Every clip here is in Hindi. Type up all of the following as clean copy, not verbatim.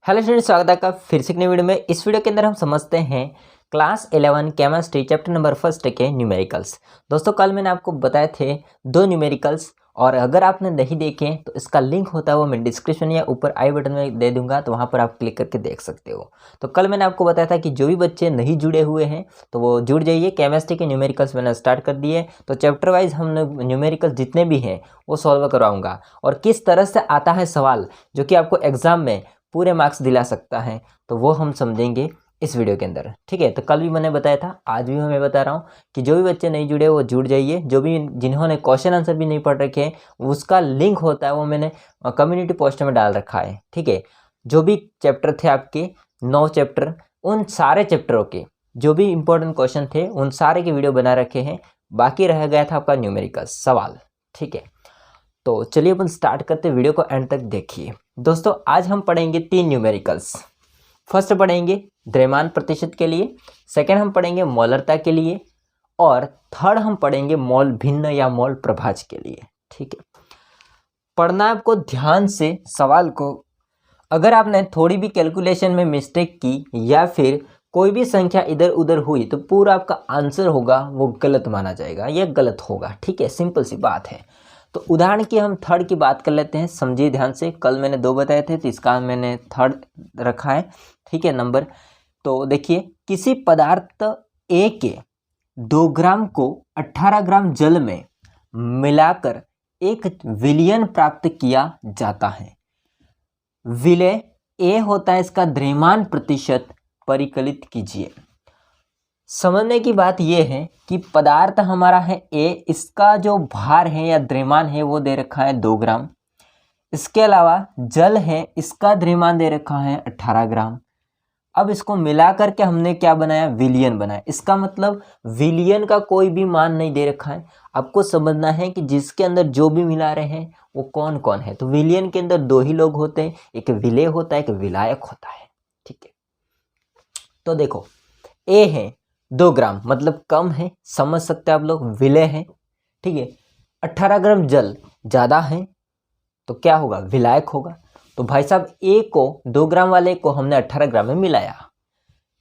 हेलो स्टूडेंट, स्वागत है आपका फिर से एक नई वीडियो में। इस वीडियो के अंदर हम समझते हैं class 11 chemistry chapter number first के न्यूमेरिकल्स। दोस्तों, कल मैंने आपको बताए थे दो न्यूमेरिकल्स, और अगर आपने नहीं देखे तो इसका लिंक होता है वो मैं डिस्क्रिप्शन या ऊपर आई बटन में दे दूंगा, तो वहाँ पर आप क्लिक करके देख सकते हो। तो कल मैंने आपको बताया था कि जो भी बच्चे नहीं जुड़े हुए हैं तो वो जुड़ जाइए। केमिस्ट्री के न्यूमेरिकल्स मैंने स्टार्ट कर दिए, तो चैप्टर वाइज हम न्यूमेरिकल्स जितने भी हैं वो सॉल्व करवाऊँगा, और किस तरह से आता है सवाल जो कि आपको एग्जाम में पूरे मार्क्स दिला सकता है, तो वो हम समझेंगे इस वीडियो के अंदर। ठीक है, तो कल भी मैंने बताया था, आज भी मैं बता रहा हूँ कि जो भी बच्चे नहीं जुड़े वो जुड़ जाइए। जो भी जिन्होंने क्वेश्चन आंसर भी नहीं पढ़ रखे हैं उसका लिंक होता है वो मैंने कम्युनिटी पोस्ट में डाल रखा है। ठीक है, जो भी चैप्टर थे आपके 9 चैप्टर, उन सारे चैप्टरों के जो भी इंपॉर्टेंट क्वेश्चन थे उन सारे के वीडियो बना रखे हैं। बाकी रह गया था आपका न्यूमेरिकल सवाल। ठीक है, तो चलिए अपन स्टार्ट करते, वीडियो को एंड तक देखिए। दोस्तों, आज हम पढ़ेंगे 3 न्यूमेरिकल्स। फर्स्ट पढ़ेंगे द्रव्यमान प्रतिशत के लिए, सेकंड हम पढ़ेंगे मोलरता के लिए, और थर्ड हम पढ़ेंगे मोल भिन्न या मोल प्रभाज के लिए। ठीक है, पढ़ना आपको ध्यान से सवाल को। अगर आपने थोड़ी भी कैलकुलेशन में मिस्टेक की या फिर कोई भी संख्या इधर उधर हुई तो पूरा आपका आंसर होगा वो गलत माना जाएगा, यह गलत होगा। ठीक है, सिंपल सी बात है। तो उदाहरण की हम थर्ड की बात कर लेते हैं, समझिए ध्यान से। कल मैंने 2 बताए थे तो इसका मैंने थर्ड रखा है। ठीक है, नंबर। तो देखिए, किसी पदार्थ ए के 2 ग्राम को 18 ग्राम जल में मिलाकर 1 विलयन प्राप्त किया जाता है। विलय ए होता है इसका द्रव्यमान प्रतिशत, परिकलित कीजिए। समझने की बात यह है कि पदार्थ हमारा है ए, इसका जो भार है या द्रव्यमान है वो दे रखा है 2 ग्राम। इसके अलावा जल है, इसका द्रव्यमान दे रखा है 18 ग्राम। अब इसको मिला करके हमने क्या बनाया, विलियन बनाया। इसका मतलब विलियन का कोई भी मान नहीं दे रखा है। आपको समझना है कि जिसके अंदर जो भी मिला रहे हैं वो कौन कौन है। तो विलियन के अंदर 2 ही लोग होते हैं, एक विलेय होता है, एक विलायक होता है। ठीक है, तो देखो, ए है 2 ग्राम मतलब कम है, समझ सकते हैं आप लोग। विलेय है, ठीक है। 18 ग्राम जल ज़्यादा है तो क्या होगा, विलायक होगा। तो भाई साहब, ए को 2 ग्राम वाले को हमने 18 ग्राम में मिलाया,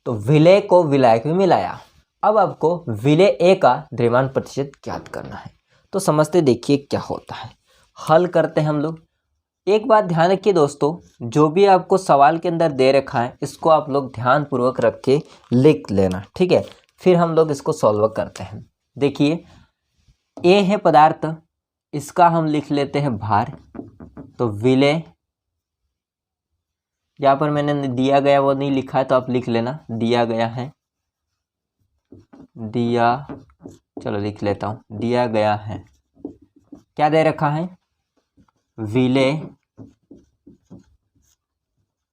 तो विलेय को विलायक में मिलाया। अब आपको विलेय ए का द्रव्यमान प्रतिशत ज्ञात करना है। तो समझते देखिए क्या होता है, हल करते हैं हम लोग। एक बात ध्यान रखिए दोस्तों, जो भी आपको सवाल के अंदर दे रखा है इसको आप लोग ध्यान पूर्वक रख के लिख लेना। ठीक है, फिर हम लोग इसको सॉल्व करते हैं। देखिए, ए है पदार्थ, इसका हम लिख लेते हैं भार। तो विलेय, यहाँ पर मैंने दिया गया वो नहीं लिखा है तो आप लिख लेना, दिया गया है, दिया, चलो लिख लेता हूँ, दिया गया है। क्या दे रखा है, विलेय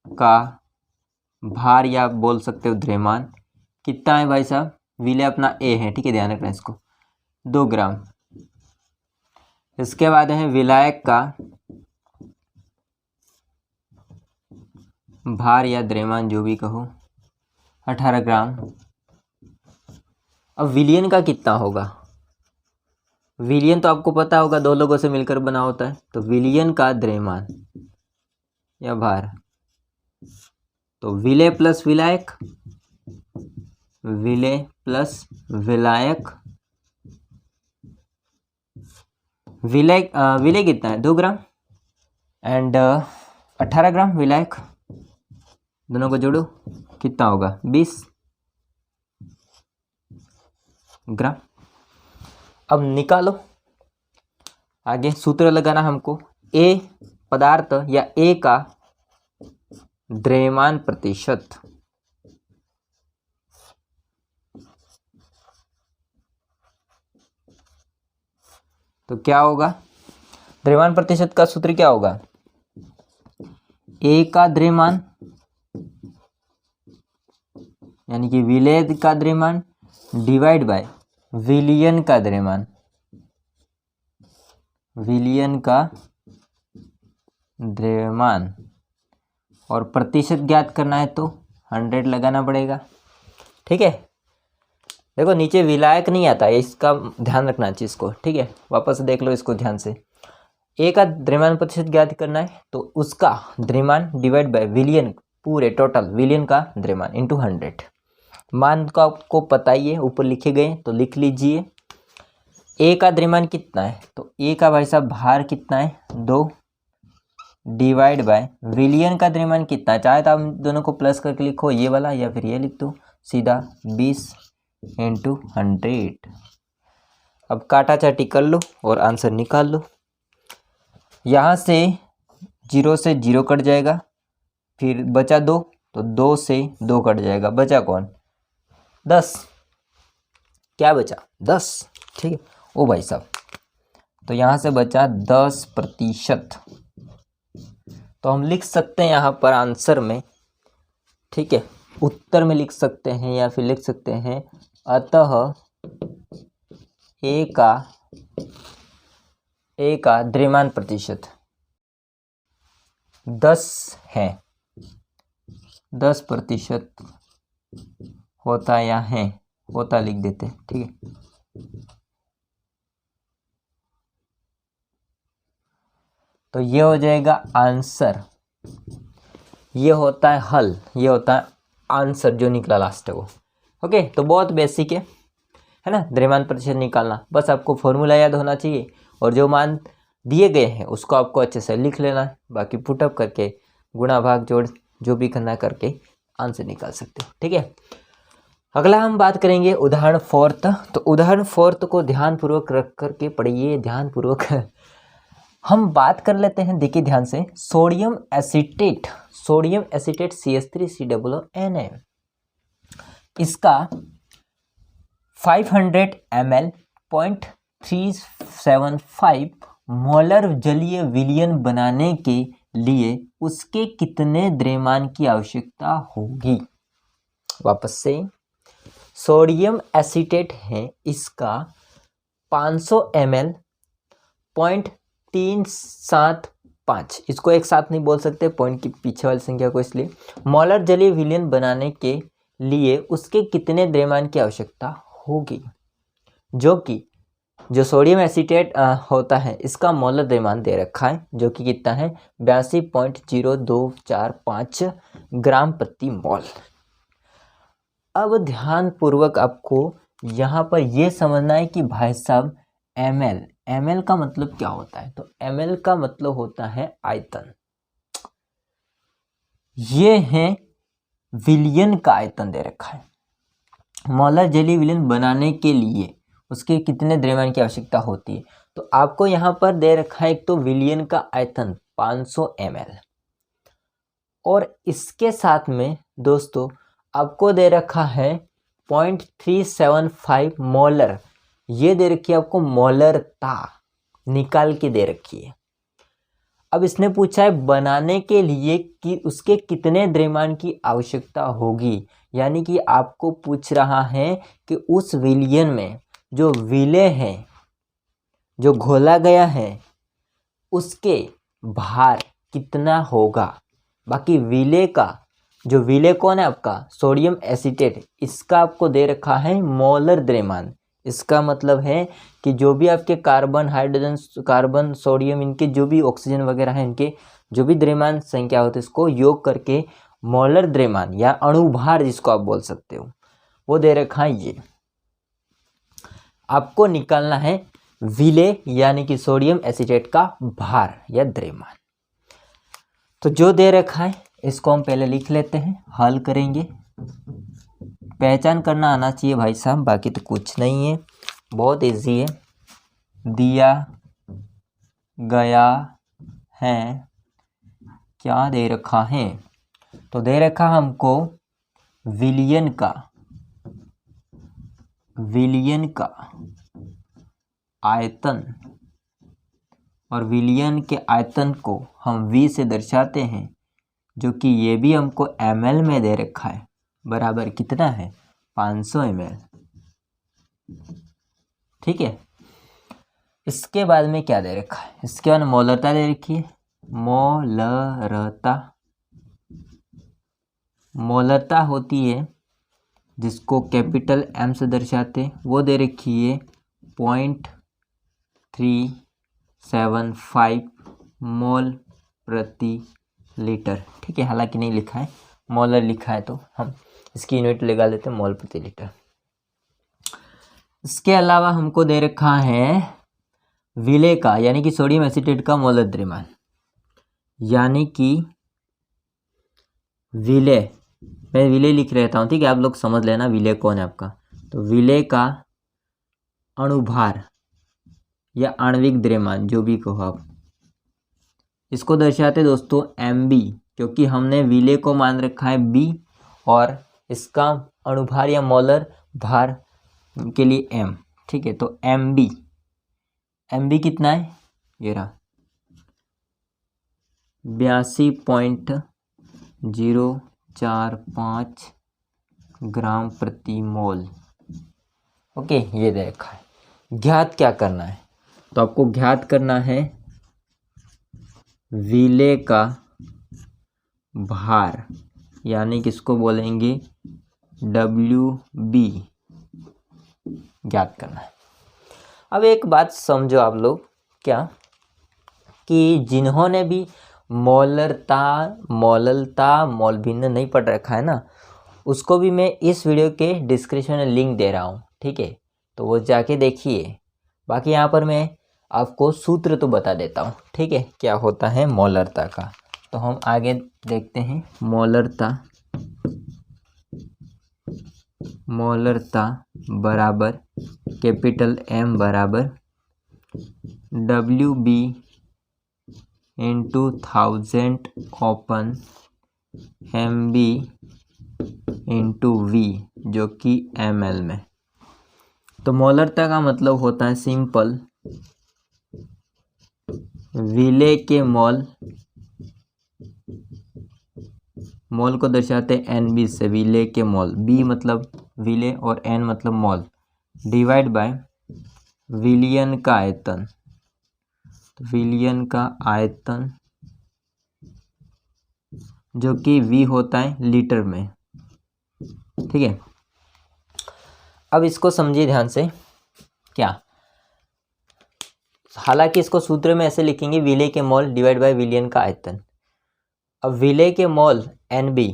का भार या बोल सकते हो द्रव्यमान कितना है भाई साहब। विलेय अपना ए है, ठीक है, ध्यान रखना इसको, 2 ग्राम। इसके बाद है विलायक का भार या द्रव्यमान, जो भी कहो, 18 ग्राम। अब विलियन का कितना होगा, विलियन तो आपको पता होगा 2 लोगों से मिलकर बना होता है। तो विलियन का द्रव्यमान या भार, तो विलेय प्लस विलायक, विलेय प्लस विलायक। विलेय कितना है, 2 ग्राम, एंड 18 ग्राम विलायक, दोनों को जोड़ो कितना होगा, 20 ग्राम। अब निकालो, आगे सूत्र लगाना हमको। ए पदार्थ या ए का द्रव्यमान प्रतिशत, तो क्या होगा, द्रव्यमान प्रतिशत का सूत्र क्या होगा, ए का द्रव्यमान यानी कि विलेय का द्रव्यमान डिवाइड बाय विलियन का द्रव्यमान, विलियन का द्रव्यमान, और प्रतिशत ज्ञात करना है तो 100 लगाना पड़ेगा। ठीक है, देखो नीचे विलायक नहीं आता है, इसका ध्यान रखना चाहिए इसको। ठीक है, वापस देख लो इसको ध्यान से। ए का द्रव्यमान प्रतिशत ज्ञात करना है तो उसका द्रव्यमान डिवाइड बाय विलियन पूरे टोटल विलियन का द्रव्यमान इंटू 100। मान का आपको पता ही है, ऊपर लिखे गए तो लिख लीजिए। ए का द्रव्यमान कितना है, तो ए का भाई साहब भार कितना है 2 डिवाइड बाय विलियन का द्रव्यमान कितना है, चाहे तो आप दोनों को प्लस करके लिखो ये वाला या फिर ये लिख दो सीधा 20 इंटू 100। अब काटा चाटी कर लो और आंसर निकाल लो। यहाँ से 0 से 0 कट जाएगा, फिर बचा 2 तो 2 से 2 कट जाएगा, बचा कौन 10। क्या बचा 10, ठीक है। ओ भाई साहब, तो यहाँ से बचा 10%। तो हम लिख सकते हैं यहाँ पर आंसर में, ठीक है, उत्तर में लिख सकते हैं या फिर लिख सकते हैं अतः ए का द्रव्यमान प्रतिशत 10 है, 10% होता या है, होता लिख देते हैं, ठीक है। तो ये हो जाएगा आंसर, ये होता है हल, ये होता है आंसर जो निकला लास्ट है वो। ओके, तो बहुत बेसिक है ना द्रव्यमान प्रतिशत निकालना। बस आपको फॉर्मूला याद होना चाहिए और जो मान दिए गए हैं उसको आपको अच्छे से लिख लेना है। बाकी पुटअप करके गुणा भाग जोड़ जो भी करना करके आंसर निकाल सकते हो, ठीक है। अगला हम बात करेंगे उदाहरण 4। तो उदाहरण 4 को ध्यानपूर्वक रख करके पढ़िए, ध्यानपूर्वक हम बात कर लेते हैं। देखिए ध्यान से, सोडियम एसीटेट CH3COONA, इसका 500 ml 0.375 मोलर जलीय विलयन बनाने के लिए उसके कितने द्रव्यमान की आवश्यकता होगी। वापस से, सोडियम एसीटेट है, इसका 500 ml 0.375, इसको एक साथ नहीं बोल सकते पॉइंट की पीछे वाली संख्या को, इसलिए मोलर जलीय विलयन बनाने के लिए उसके कितने द्रव्यमान की आवश्यकता होगी। जो कि जो सोडियम एसीटेट होता है इसका मोलर द्रव्यमान दे रखा है जो कि कितना है 82.0245 ग्राम प्रति मोल। अब ध्यान पूर्वक आपको यहाँ पर यह समझना है कि भाई साहब ml का मतलब क्या होता है। तो ml का मतलब होता है आयतन, ये है विलयन का आयतन दे रखा है। मोलर जलीय विलयन बनाने के लिए उसके कितने द्रव्यमान की आवश्यकता होती है, तो आपको यहाँ पर दे रखा है एक तो विलयन का आयतन 500 ml और इसके साथ में दोस्तों आपको दे रखा है 0.375 मोलर, ये दे रखी है आपको मोलरता निकाल के दे रखी है। अब इसने पूछा है बनाने के लिए कि उसके कितने द्रव्यमान की आवश्यकता होगी, यानी कि आपको पूछ रहा है कि उस विलयन में जो विलेय है, जो घोला गया है, उसके भार कितना होगा। बाकी विलेय का जो विलेय कौन है आपका सोडियम एसीटेट, इसका आपको दे रखा है मोलर द्रव्यमान। इसका मतलब है कि जो भी आपके कार्बन, हाइड्रोजन, कार्बन, सोडियम, इनके जो भी ऑक्सीजन वगैरह है, इनके जो भी द्रव्यमान संख्या होती है इसको योग करके मोलर द्रव्यमान या अणुभार जिसको आप बोल सकते हो वो दे रखा है। ये आपको निकालना है विलेय यानी कि सोडियम एसीटेट का भार या द्रव्यमान। तो जो दे रखा है इसको हम पहले लिख लेते हैं, हल करेंगे। पहचान करना आना चाहिए भाई साहब, बाकी तो कुछ नहीं है, बहुत इजी है। दिया गया है, क्या दे रखा है, तो दे रखा हमको विलयन का आयतन, और विलयन के आयतन को हम V से दर्शाते हैं, जो कि ये भी हमको ml में दे रखा है, बराबर कितना है 500 ml, ठीक है। इसके बाद में क्या दे रखा है, इसके बाद मोलरता दे रखी है। मोलरता होती है जिसको कैपिटल M से दर्शाते हैं, वो दे रखी है 0.375 मोल प्रति लीटर, ठीक है। हालांकि नहीं लिखा है, मोलर लिखा है तो हम इसकी यूनिट लगा लेते हैं मोल प्रति लीटर। इसके अलावा हमको दे रखा है विलेय का यानी कि सोडियम एसीटेट का मोलर द्रव्यमान, यानी कि विलेय, मैं विलेय लिख रहता हूँ, ठीक है, आप लोग समझ लेना विलेय कौन है आपका। तो विलेय का अणुभार या आणविक द्रव्यमान जो भी कहो आप, इसको दर्शाते दोस्तों एम बी, क्योंकि हमने विलेय को मान रखा है बी और इसका अणुभार या मोलर भार के लिए एम, ठीक है। तो एम बी कितना है, ये रहा 82.045 ग्राम प्रति मोल। ओके, ये दे रखा है। ज्ञात क्या करना है, तो आपको ज्ञात करना है विलेय का भार, यानी किसको बोलेंगे WB, ज्ञात करना है। अब एक बात समझो आप लोग, क्या कि जिन्होंने भी मोलरता, मोल भिन्न नहीं पढ़ रखा है ना, उसको भी मैं इस वीडियो के डिस्क्रिप्शन में लिंक दे रहा हूँ, ठीक है, तो वो जाके देखिए। बाकी यहाँ पर मैं आपको सूत्र तो बता देता हूँ, ठीक है, क्या होता है मोलरता का। तो हम आगे देखते हैं। मोलरता बराबर कैपिटल M बराबर WB into 1000 open MB into V, जो कि ml में। तो मोलरता का मतलब होता है सिंपल, विलेय के मोल को दर्शाते हैं NB से, विलेय के मोल, B मतलब विलेय और N मतलब मोल, डिवाइड बाय विलयन का आयतन। तो विलयन का आयतन जो कि V होता है लीटर में, ठीक है। अब इसको समझिए ध्यान से, क्या, हालांकि इसको सूत्र में ऐसे लिखेंगे विलेय के मोल डिवाइड बाय विलयन का आयतन। अब विलेय के मोल NB,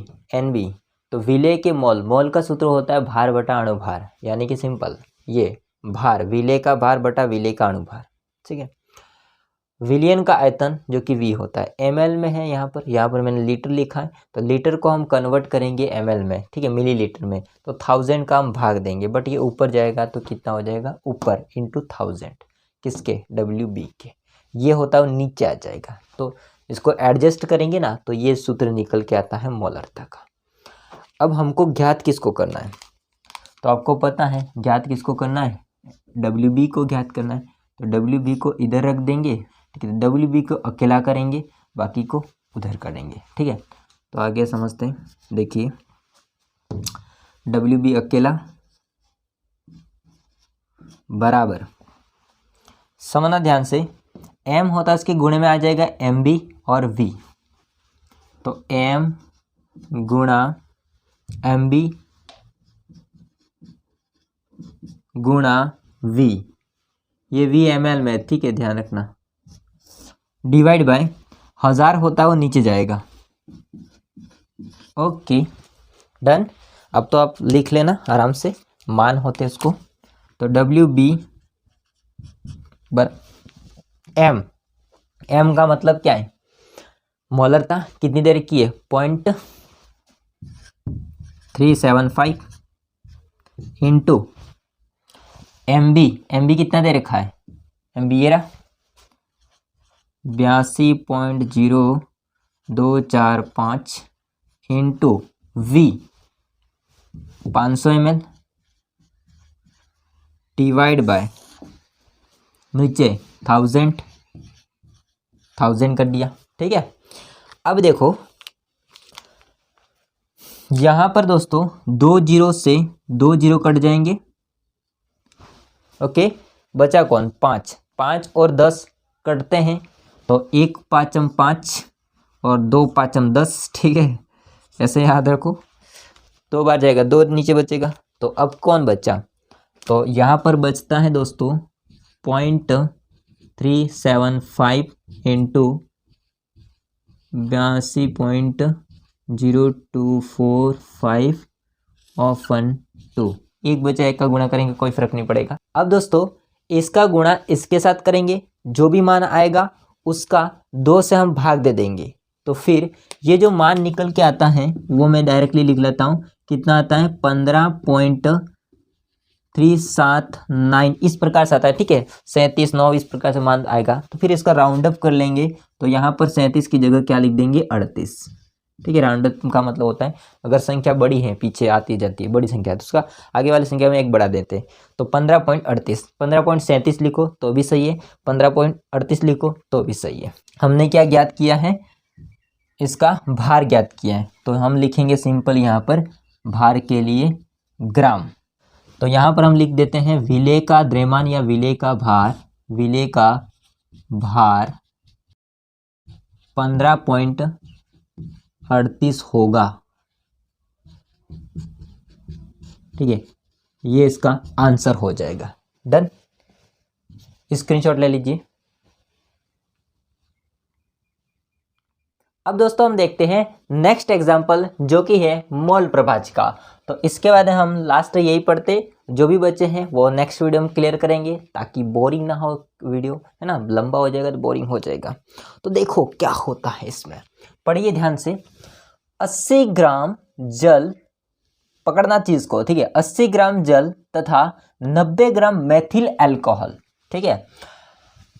तो विलेय के मोल का सूत्र होता है भार बटा अणुभार, यानी कि सिंपल ये भार, विलेय का भार बटा विलेय का अणुभार, ठीक है। विलयन का आयतन जो कि V होता है, ml में है, यहाँ पर मैंने लीटर लिखा है, तो लीटर को हम कन्वर्ट करेंगे ml में, ठीक है, मिलीलीटर में, तो 1000 का हम भाग देंगे, बट ये ऊपर जाएगा तो कितना हो जाएगा, ऊपर इंटू 1000, किसके, WB के, ये होता है नीचे आ जाएगा। तो इसको एडजस्ट करेंगे ना, तो ये सूत्र निकल के आता है मोलरता का। अब हमको ज्ञात किसको करना है, तो आपको पता है ज्ञात किसको करना है, WB को ज्ञात करना है। तो WB को इधर रख देंगे, ठीक है, WB को अकेला करेंगे, बाकी को उधर करेंगे, ठीक है। तो आगे समझते हैं, देखिए WB अकेला बराबर, समझना ध्यान से, M होता है इसके गुणे में आ जाएगा MB और V, तो M गुणा MB गुणा V, ये V ml में, ठीक है, ध्यान रखना, डिवाइड बाय 1000 होता है वो नीचे जाएगा। Okay done. अब तो आप लिख लेना आराम से, मान होते उसको। तो WB बर M का मतलब क्या है, मोलरता कितनी देर की है, 0.375 इंटू MB कितना दे रखा है, MB ये रहा 82.0245 into V 500 ml divide by नीचे 1000 कर दिया, ठीक है। अब देखो यहाँ पर दोस्तों 2 जीरो से 2 जीरो कट जाएंगे, ओके, बचा कौन, 5 और 10 कटते हैं, तो 1 5 5 और 2 5 10, ठीक है, ऐसे याद रखो, 2 बार जाएगा, 2 नीचे बचेगा। तो अब कौन बचा, तो यहाँ पर बचता है दोस्तों 0.375 इंटू 82.0245, 0.245 और 1 2, एक बचा एक का गुणा करेंगे कोई फर्क नहीं पड़ेगा। अब दोस्तों इसका गुणा इसके साथ करेंगे, जो भी मान आएगा उसका 2 से हम भाग दे देंगे, तो फिर ये जो मान निकल के आता है वो मैं डायरेक्टली लिख लेता हूँ। कितना आता है 15.379 इस प्रकार से आता है, ठीक है। 37.9 इस प्रकार से मान आएगा। तो फिर इसका राउंड अप कर लेंगे, तो यहाँ पर 37 की जगह क्या लिख देंगे 38, ठीक है। राउंड अप का मतलब होता है अगर संख्या बड़ी है, पीछे आती जाती है बड़ी संख्या, तो उसका आगे वाली संख्या में एक बढ़ा देते हैं। तो 15.38, 15.37 लिखो तो भी सही है, 15.38 लिखो तो भी सही है। हमने क्या ज्ञात किया है, इसका भार ज्ञात किया है। तो हम लिखेंगे सिंपल यहाँ पर भार के लिए ग्राम। तो यहाँ पर हम लिख देते हैं विलेय का द्रव्यमान या विलेय का भार 15.38 होगा, ठीक है। ये इसका आंसर हो जाएगा। डन, स्क्रीनशॉट ले लीजिए। अब दोस्तों हम देखते हैं नेक्स्ट एग्जाम्पल जो कि है मोल प्रभाज का। तो इसके बाद हम लास्ट यही पढ़ते, जो भी बच्चे हैं वो नेक्स्ट वीडियो में क्लियर करेंगे ताकि बोरिंग ना हो वीडियो, है ना। लंबा हो जाएगा तो बोरिंग हो जाएगा। तो देखो क्या होता है इसमें, पढ़िए ध्यान से। 80 ग्राम जल, पकड़ना चीज को, ठीक है। 80 ग्राम जल तथा 90 ग्राम मेथिल अल्कोहल, ठीक है,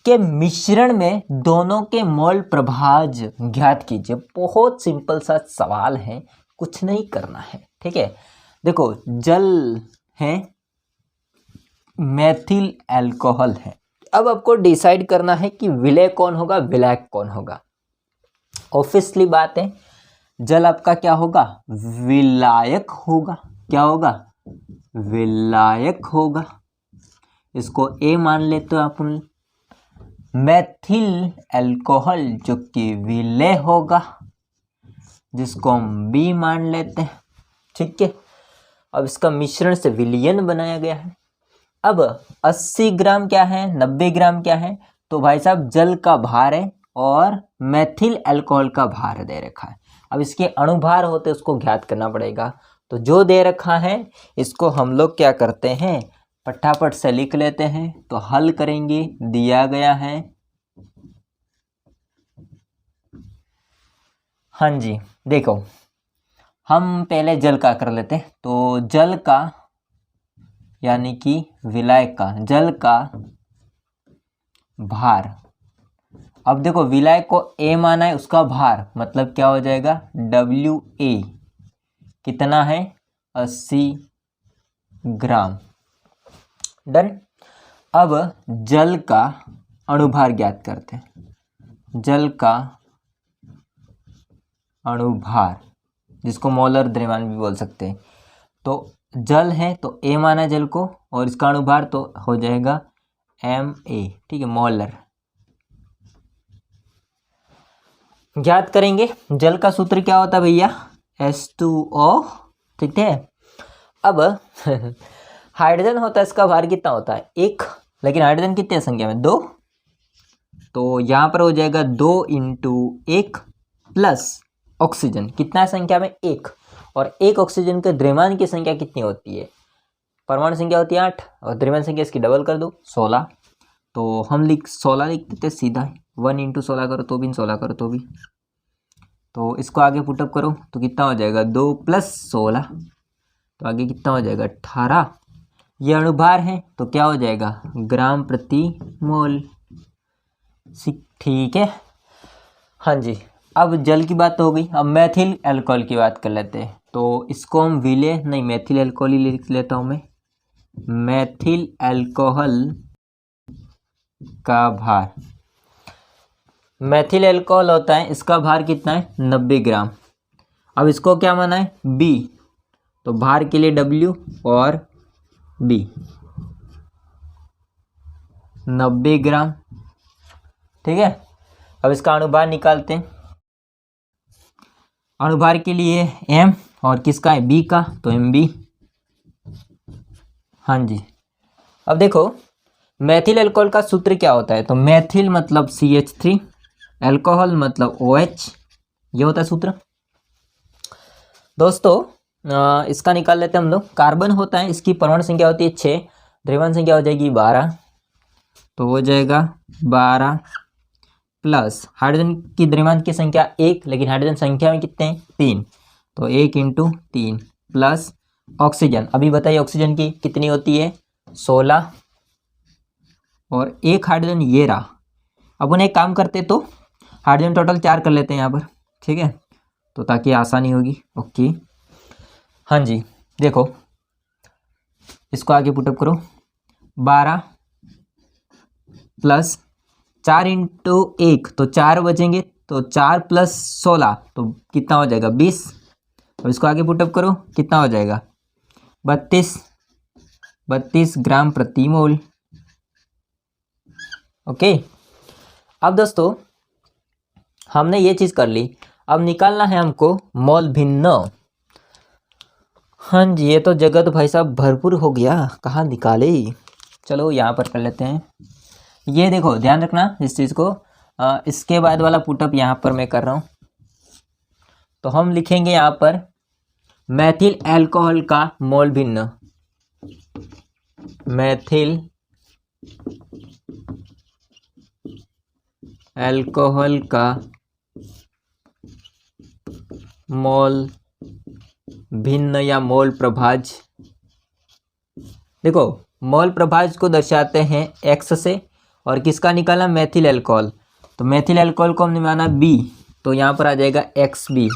के मिश्रण में दोनों के मोल प्रभाज ज्ञात कीजिए। बहुत सिंपल सा सवाल है, कुछ नहीं करना है, ठीक है। देखो जल है, मेथिल अल्कोहल है। अब आपको डिसाइड करना है कि विलेय कौन होगा, विलायक कौन होगा। ऑब्वियसली बात है जल आपका क्या होगा, विलायक होगा। क्या होगा, विलायक होगा। इसको ए मान लेते हो अपन। मेथिल अल्कोहल जो कि विलेय होगा, जिसको हम बी मान लेते हैं, ठीक है। अब इसका मिश्रण से विलयन बनाया गया है। अब 80 ग्राम क्या है, 90 ग्राम क्या है, तो भाई साहब जल का भार है और मेथिल अल्कोहल का भार दे रखा है। अब इसके अणुभार होते उसको ज्ञात करना पड़ेगा। तो जो दे रखा है इसको हम लोग क्या करते हैं, फटाफट से लिख लेते हैं। तो हल करेंगे, दिया गया है, हाँ जी। देखो हम पहले जल का कर लेते हैं। तो जल का यानी कि विलायक का, जल का भार। अब देखो विलायक को ए माना है, उसका भार मतलब क्या हो जाएगा WA, कितना है 80 ग्राम। डन। अब जल का अणुभार ज्ञात करते हैं। जल का अणुभार, जिसको मोलर द्रव्यमान भी बोल सकते हैं। तो जल है तो ए माना जल को, और इसका अणुभार तो हो जाएगा MA, ठीक है, मोलर। ज्ञात करेंगे जल का सूत्र क्या होता है भैया, H2O, ठीक है। अब हाइड्रोजन होता है, इसका भार कितना होता है 1, लेकिन हाइड्रोजन कितनी संख्या में 2, तो यहाँ पर हो जाएगा 2 × 1 प्लस ऑक्सीजन कितना संख्या में 1, और एक ऑक्सीजन के द्रव्यमान की संख्या कितनी होती है, परमाणु संख्या होती है 8 और द्रव्यमान संख्या इसकी डबल कर दो 16। तो हम 16 लिख देते सीधा, 1 × 16 करो तो भी, 16 करो तो भी। तो इसको आगे पुटअप करो तो कितना हो जाएगा 2 + 16, तो आगे कितना हो जाएगा 18। ये अणुभार है तो क्या हो जाएगा ग्राम प्रति मोल, ठीक है। हाँ जी। अब जल की बात तो हो गई, अब मेथिल अल्कोहल की बात कर लेते हैं। तो इसको हम विलेय नहीं, मेथिल अल्कोहल ही लिख लेता हूँ मैं। मेथिल अल्कोहल का भार, मेथिल अल्कोहल होता है, इसका भार कितना है 90 ग्राम। अब इसको क्या माना है B, तो भार के लिए W और B 90 ग्राम, ठीक है। अब इसका अणुभार निकालते हैं। अणुभार के लिए M और किसका है B का, तो MB। हाँ जी। अब देखो मेथिल अल्कोहल का सूत्र क्या होता है, तो मेथिल मतलब CH3, अल्कोहल मतलब OH, ये होता है सूत्र। दोस्तों इसका निकाल लेते हैं हम लोग। कार्बन होता है, इसकी परमाणु संख्या होती है 6, द्रव्यमान संख्या हो जाएगी 12, तो हो जाएगा 12 प्लस हाइड्रोजन की द्रव्यमान की संख्या 1, लेकिन हाइड्रोजन संख्या में कितने हैं 3, तो 1 × 3 प्लस ऑक्सीजन, अभी बताइए ऑक्सीजन की कितनी होती है 16, और एक हाइड्रोजन ये रहा। अब उन्हें काम करते तो हाइड्रोजन टोटल 4 कर लेते हैं यहाँ पर, ठीक है, तो ताकि आसानी होगी। ओके हाँ जी, देखो इसको आगे पुटअप करो, 12 प्लस 4 × 1 तो 4 बचेंगे, तो 4 प्लस 16 तो कितना हो जाएगा 20। अब इसको आगे पुटअप करो, कितना हो जाएगा 32 ग्राम प्रति मोल। ओके, अब दोस्तों हमने ये चीज़ कर ली, अब निकालना है हमको मोल भिन्न। हाँ जी, ये तो जगह तो भाई साहब भरपूर हो गया, कहाँ निकाले। चलो यहाँ पर कर लेते हैं। ये देखो ध्यान रखना इस चीज़ को, इसके बाद वाला पुटअप यहाँ पर मैं कर रहा हूँ। तो हम लिखेंगे यहाँ पर मैथिल अल्कोहल का मोल भिन्न, मैथिल अल्कोहल का मोल भिन्न या मोल प्रभाज। देखो मोल प्रभाज को दर्शाते हैं x से, और किसका निकाला मैथिल अल्कोहल, तो मैथिल अल्कोहल को हमने माना B, तो यहाँ पर आ जाएगा XB।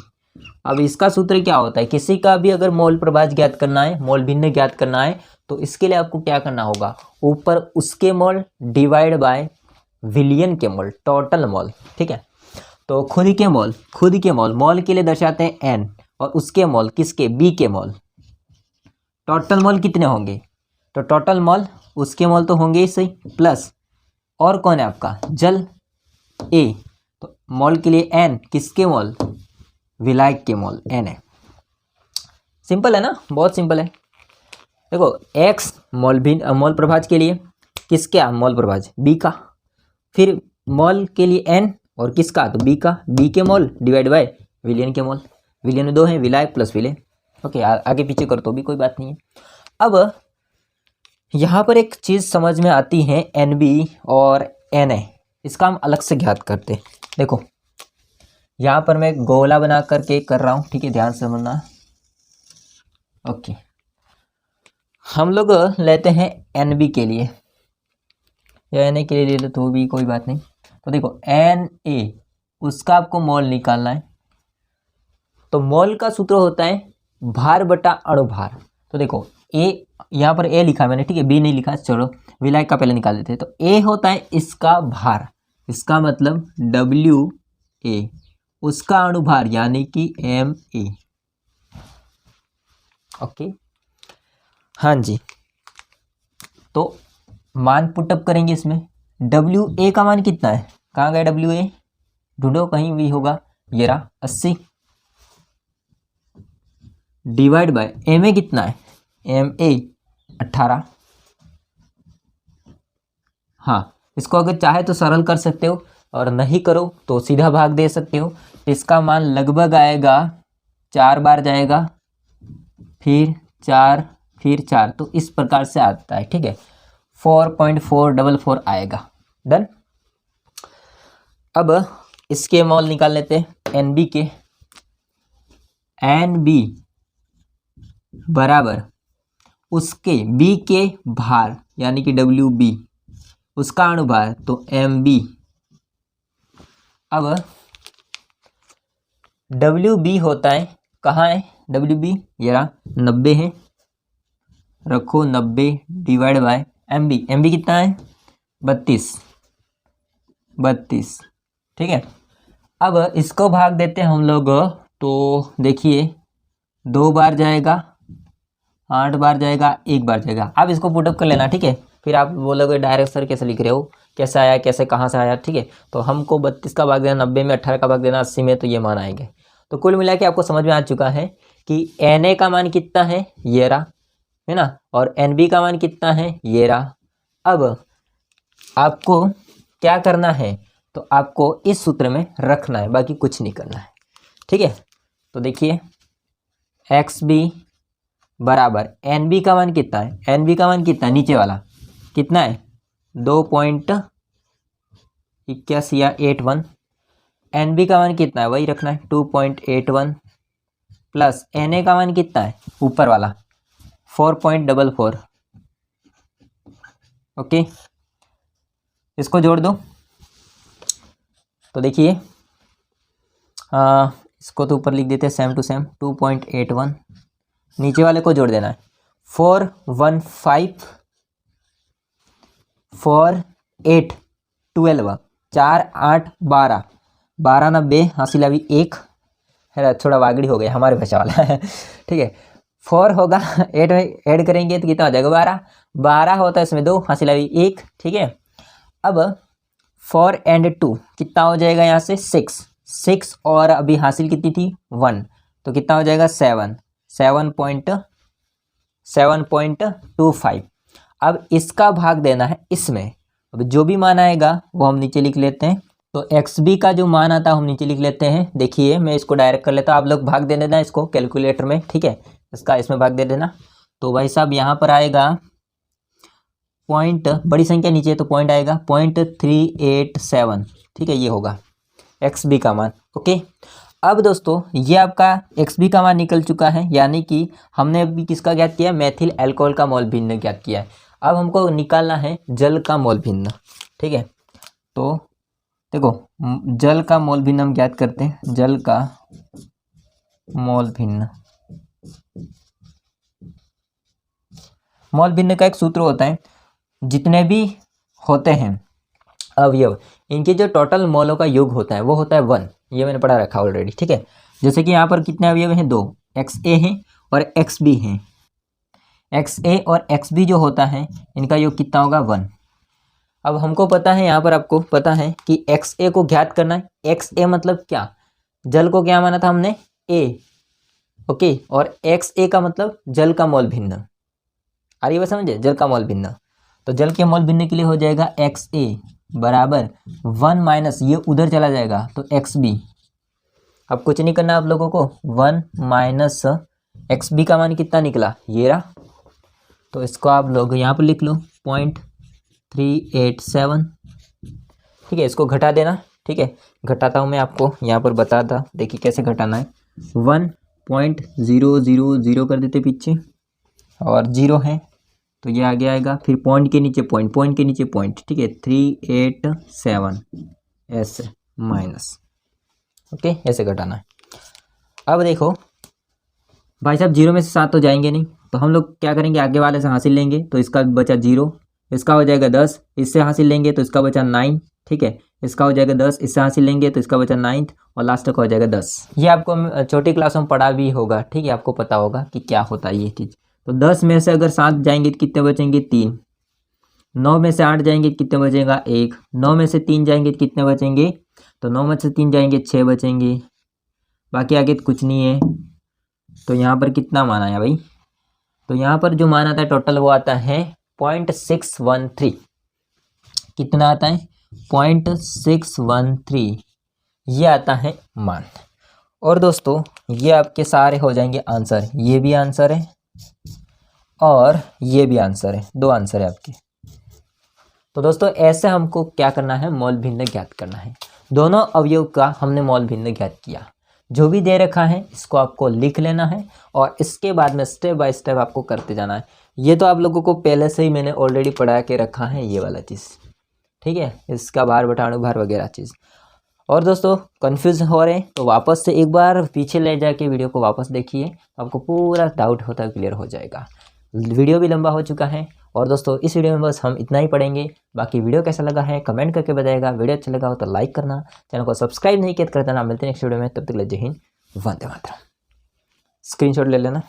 अब इसका सूत्र क्या होता है, किसी का भी अगर मोल प्रभाज ज्ञात करना है, मोल भिन्न ज्ञात करना है, तो इसके लिए आपको क्या करना होगा, ऊपर उसके मोल डिवाइड बाय विलियन के मोल, टोटल मोल, ठीक है। तो खुद के मोल मोल के लिए दर्शाते हैं n, और उसके मोल किसके B के मोल, टोटल मोल कितने होंगे, तो टोटल मोल उसके मोल तो होंगे ही सही, प्लस और कौन है आपका जल A, तो मोल के लिए n, किसके मोल विलायक के मोल n है। सिंपल है ना, बहुत सिंपल है। देखो x मोल प्रभाज के लिए किसका मोल प्रभाज B का, फिर मोल के लिए n और किसका तो B का, B के मोल डिवाइड बाय विलियन के मोल, विलियन में 2 है, विलायक प्लस विलेय। ओके आगे पीछे कर तो भी कोई बात नहीं है। अब यहाँ पर एक चीज़ समझ में आती है NB और Na, इसका हम अलग से ज्ञात करते हैं। देखो यहाँ पर मैं गोला बना करके कर रहा हूँ, ठीक है, ध्यान से समझना। ओके हम लोग लेते हैं NB के लिए या Na के लिए ले लो तो भी कोई बात नहीं। तो देखो Na उसका आपको मोल निकालना है, तो मोल का सूत्र होता है भार बटा अणुभार। तो देखो A यहाँ पर A लिखा मैंने, ठीक है, B नहीं लिखा, चलो विलायक का पहले निकाल देते हैं। तो A होता है इसका भार, इसका मतलब WA, उसका अणुभार यानी कि Ma। ओके हाँ जी, तो मान पुटअप करेंगे इसमें। WA का मान कितना है, कहाँ गया WA, ढूंढो कहीं भी होगा, ये रहा 80, डिवाइड बाय Ma कितना है, Ma 18। हाँ इसको अगर चाहे तो सरल कर सकते हो, और नहीं करो तो सीधा भाग दे सकते हो। इसका मान लगभग आएगा 4 बार जाएगा, फिर 4 फिर 4, तो इस प्रकार से आता है, ठीक है, 4.444 आएगा। डन। अब इसके मोल निकाल लेते हैं NB के। NB बराबर उसके B के भार यानी कि WB, उसका अणुभार तो MB। अब WB होता है, कहाँ है WB, ये रहा 90 है, रखो 90 डिवाइड बाय MB कितना है 32, ठीक है। अब इसको भाग देते हैं हम लोग, तो देखिए 2 बार जाएगा, 8 बार जाएगा, 1 बार जाएगा। अब इसको पुटअप कर लेना, ठीक है, फिर आप बोलोगे डायरेक्ट सर कैसे लिख रहे हो, कैसे आया, कैसे कहाँ से आया, ठीक है। तो हमको 32 का भाग देना 90 में, 18 का भाग देना 80 में, तो ये मान आएंगे। तो कुल मिला के आपको समझ में आ चुका है कि Na का मान कितना है, ये रहा, है ना, और NB का मान कितना है, ये रहा। अब आपको क्या करना है, तो आपको इस सूत्र में रखना है, बाकी कुछ नहीं करना है, ठीक है। तो देखिए एक्स बी बराबर एन बी का मान कितना है, एन बी का मान कितना है, नीचे वाला कितना है 2.81 या 81, एन बी का मान कितना है वही रखना है 2.81 प्लस एन ए का मान कितना है ऊपर वाला 4.44। ओके, इसको जोड़ दो तो देखिए इसको तो ऊपर लिख देते हैं सेम टू सेम 2.81, नीचे वाले को जोड़ देना है 415 4 8 12 4 8 12 12 90 हासिल अभी 1 है, थोड़ा वागड़ी हो गया हमारे भाषा वाला है ठीक है। 4 होगा 8 में ऐड करेंगे तो कितना हो जाएगा 12, 12 होता है इसमें 2 हासिल अभी 1, ठीक है। अब 4 and 2 कितना हो जाएगा यहाँ से 6 और अभी हासिल कितनी थी 1, तो कितना हो जाएगा 7.25। अब इसका भाग देना है इसमें, अब जो भी मान आएगा वो हम नीचे लिख लेते हैं। तो एक्स बी का जो मान आता है हम नीचे लिख लेते हैं। देखिए मैं इसको डायरेक्ट कर लेता हूँ, आप लोग भाग दे देना इसको कैलकुलेटर में, ठीक है, इसका इसमें भाग दे देना। तो भाई साहब यहाँ पर आएगा पॉइंट, बड़ी संख्या नीचे है तो पॉइंट आएगा 0.387, ठीक है, ये होगा एक्स बी का मान। ओके, अब दोस्तों ये आपका एक्स बी का मान निकल चुका है, यानी कि हमने अभी किसका ज्ञात किया, मेथिल अल्कोहल का मोल भिन्न ज्ञात किया है। अब हमको निकालना है जल का मोल भिन्न, ठीक है। तो देखो जल का मोल भिन्न हम ज्ञात करते हैं, जल का मोल भिन्न, मोल भिन्न का एक सूत्र होता है, जितने भी होते हैं अवयव इनके जो टोटल मोलों का योग होता है वो होता है 1, ये मैंने पढ़ा रखा ऑलरेडी, ठीक है। जैसे कि यहाँ पर कितने अवयव हैं 2, एक्स ए हैं और एक्स बी हैं। एक्स ए और एक्स बी जो होता है इनका योग कितना होगा 1। अब हमको पता है, यहाँ पर आपको पता है कि एक्स ए को ज्ञात करना है। एक्स ए मतलब क्या, जल को क्या माना था हमने ए, ओके, और एक्स ए का मतलब जल का मोल भिन्न, आ रही है समझे, जल का मोल भिन्न। तो जल के मोल भिन्न के लिए हो जाएगा एक्स ए बराबर 1 माइनस ये उधर चला जाएगा तो एक्स बी। अब कुछ नहीं करना आप लोगों को, 1 माइनस एक्स बी का मान कितना निकला ये रहा, तो इसको आप लोग यहाँ पर लिख लो 0.387, ठीक है। इसको घटा देना, ठीक है, घटाता हूँ मैं आपको यहाँ पर बताता, देखिए कैसे घटाना है। 1.000 कर देते पीछे और 0 है तो ये आगे आएगा, फिर पॉइंट के नीचे पॉइंट, पॉइंट के नीचे पॉइंट, ठीक है, 387 ऐसे माइनस, ओके, ऐसे घटाना है। अब देखो भाई साहब 0 में से 7 तो जाएंगे नहीं, तो हम लोग क्या करेंगे, आगे वाले से हासिल लेंगे तो इसका बचा 0, इसका हो जाएगा 10, इससे हासिल लेंगे तो इसका बचा 9, ठीक है, इसका हो जाएगा 10, इससे हासिल लेंगे तो इसका बचा 9 और लास्ट तक हो जाएगा 10। ये आपको छोटी क्लासों में पढ़ा भी होगा, ठीक है, आपको पता होगा कि क्या होता है ये चीज़। तो 10 में से अगर 7 जाएंगे तो कितने बचेंगे 3, 9 में से 8 जाएंगे तो कितने बचेगा 1, 9 में से 3 जाएंगे तो कितने बचेंगे, तो 9 में से 3 जाएंगे 6 बचेंगे, बाकी आगे तो कुछ नहीं है। तो यहाँ पर कितना मान आया भाई, तो यहाँ पर जो मान आता है टोटल वो आता है 0.613, कितना आता है 0.613, ये आता है मान। और दोस्तों ये आपके सारे हो जाएंगे आंसर, ये भी आंसर है और ये भी आंसर है, 2 आंसर है आपके। तो दोस्तों ऐसे हमको क्या करना है, मोल भिन्न ज्ञात करना है। दोनों अवयव का हमने मोल भिन्न ज्ञात किया, जो भी दे रखा है इसको आपको लिख लेना है और इसके बाद में स्टेप बाय स्टेप आपको करते जाना है। ये तो आप लोगों को पहले से ही मैंने ऑलरेडी पढ़ा के रखा है ये वाला चीज़, ठीक है, इसका भार बटाणु भार वगैरह चीज़। और दोस्तों कंफ्यूज हो रहे हैं तो वापस से एक बार पीछे ले जाके वीडियो को वापस देखिए, आपको पूरा डाउट होता है क्लियर हो जाएगा। वीडियो भी लंबा हो चुका है और दोस्तों इस वीडियो में बस हम इतना ही पढ़ेंगे। बाकी वीडियो कैसा लगा है कमेंट करके बताइएगा, वीडियो अच्छा लगा हो तो लाइक करना, चैनल को सब्सक्राइब नहीं किया तो कर देना। मिलते हैं नेक्स्ट वीडियो में, तब तक के लिए जय हिंद, वंदे मातरम। स्क्रीनशॉट ले लेना।